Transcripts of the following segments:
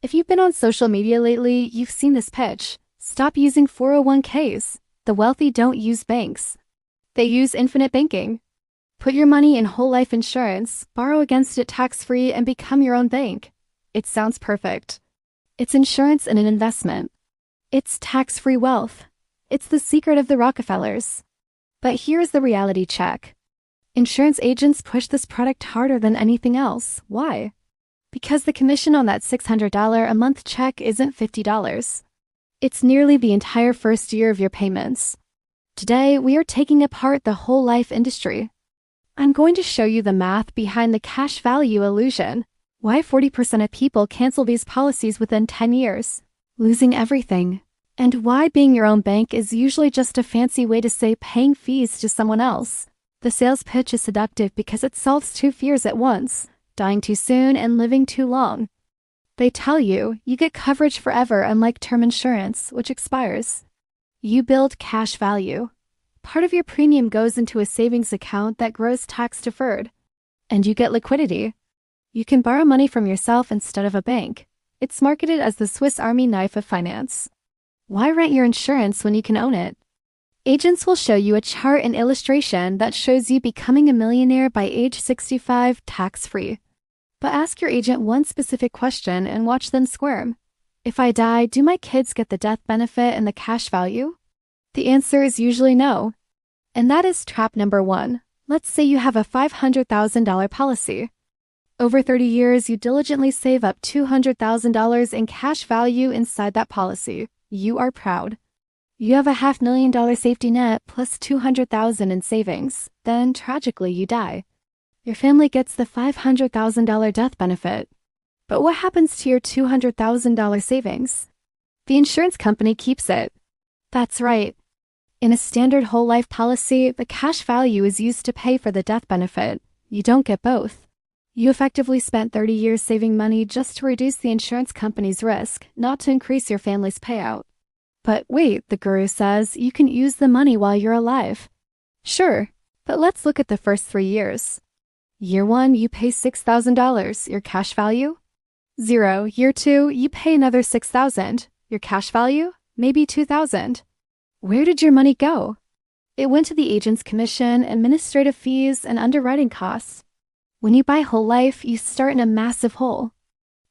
If you've been on social media lately, you've seen this pitch. Stop using 401ks. The wealthy don't use banks. They use infinite banking. Put your money in whole life insurance, borrow against it tax-free, and become your own bank. It sounds perfect. It's insurance and an investment. It's tax-free wealth. It's the secret of the Rockefellers. But here's the reality check. Insurance agents push this product harder than anything else. Why? Because the commission on that $600 a month check isn't $50. It's nearly the entire first year of your payments. Today, we are taking apart the whole life industry. I'm going to show you the math behind the cash value illusion, why 40% of people cancel these policies within 10 years, losing everything, and why being your own bank is usually just a fancy way to say paying fees to someone else. The sales pitch is seductive because it solves two fears at once: dying too soon and living too long. They tell you get coverage forever, unlike term insurance, which expires. You build cash value. Part of your premium goes into a savings account that grows tax-deferred. And you get liquidity. You can borrow money from yourself instead of a bank. It's marketed as the Swiss Army knife of finance. Why rent your insurance when you can own it? Agents will show you a chart and illustration that shows you becoming a millionaire by age 65 tax-free. But ask your agent one specific question and watch them squirm. If I die, do my kids get the death benefit and the cash value? The answer is usually no. And that is trap number one. Let's say you have a $500,000 policy. Over 30 years, you diligently save up $200,000 in cash value inside that policy. You are proud. You have a $500,000 safety net plus $200,000 in savings. Then, tragically, you die. Your family gets the $500,000 death benefit. But what happens to your $200,000 savings? The insurance company keeps it. That's right. In a standard whole life policy, the cash value is used to pay for the death benefit. You don't get both. You effectively spent 30 years saving money just to reduce the insurance company's risk, not to increase your family's payout. But wait, the guru says, you can use the money while you're alive. Sure, but let's look at the first 3 years. Year 1, you pay $6,000, your cash value? 0. Year 2, you pay another $6,000, your cash value? Maybe $2,000. Where did your money go? It went to the agent's commission, administrative fees, and underwriting costs. When you buy whole life, you start in a massive hole.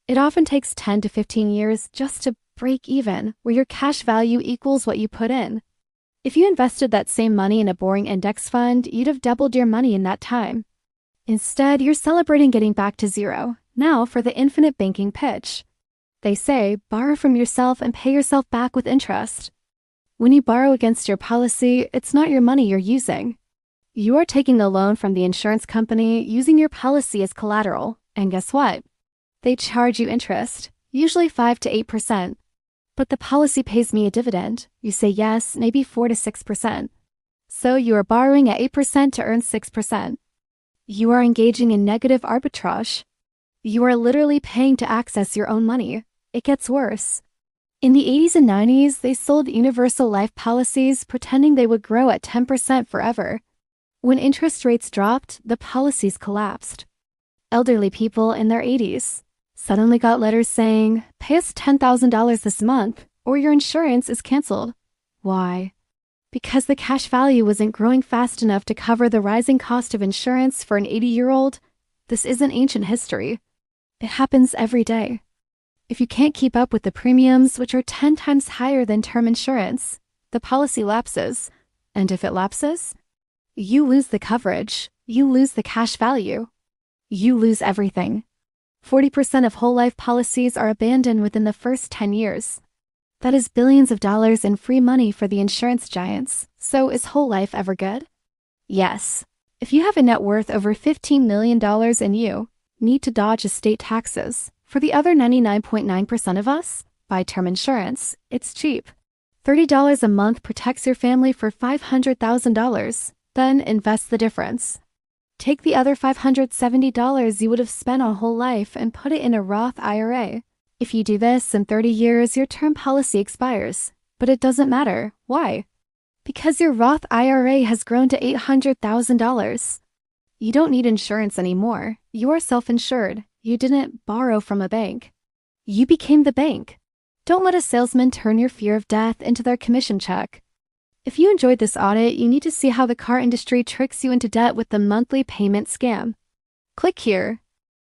It often takes 10 to 15 years just to break even, where your cash value equals what you put in. If you invested that same money in a boring index fund, you'd have doubled your money in that time. Instead, you're celebrating getting back to zero. Now for the infinite banking pitch. They say, borrow from yourself and pay yourself back with interest. When you borrow against your policy, it's not your money you're using. You are taking a loan from the insurance company using your policy as collateral. And guess what? They charge you interest, usually 5 to 8%. But the policy pays me a dividend. You say yes, maybe 4 to 6%. So you are borrowing at 8% to earn 6%. You are engaging in negative arbitrage. You are literally paying to access your own money. It gets worse. In the 80s and 90s, they sold universal life policies pretending they would grow at 10% forever. When interest rates dropped, the policies collapsed. Elderly people in their 80s suddenly got letters saying, pay us $10,000 this month, or your insurance is canceled. Why? Because the cash value wasn't growing fast enough to cover the rising cost of insurance for an 80-year-old. This isn't ancient history. It happens every day. If you can't keep up with the premiums, which are 10 times higher than term insurance, the policy lapses. And if it lapses, you lose the coverage, you lose the cash value. You lose everything. 40% of whole life policies are abandoned within the first 10 years. That is billions of dollars in free money for the insurance giants. So is whole life ever good? Yes. If you have a net worth over $15 million and you need to dodge estate taxes, for the other 99.9% of us, buy term insurance. It's cheap. $30 a month protects your family for $500,000. Then invest the difference. Take the other $570 you would have spent on whole life and put it in a Roth IRA. If you do this, in 30 years, your term policy expires. But it doesn't matter. Why? Because your Roth IRA has grown to $800,000. You don't need insurance anymore. You are self-insured. You didn't borrow from a bank. You became the bank. Don't let a salesman turn your fear of death into their commission check. If you enjoyed this audit, you need to see how the car industry tricks you into debt with the monthly payment scam. Click here.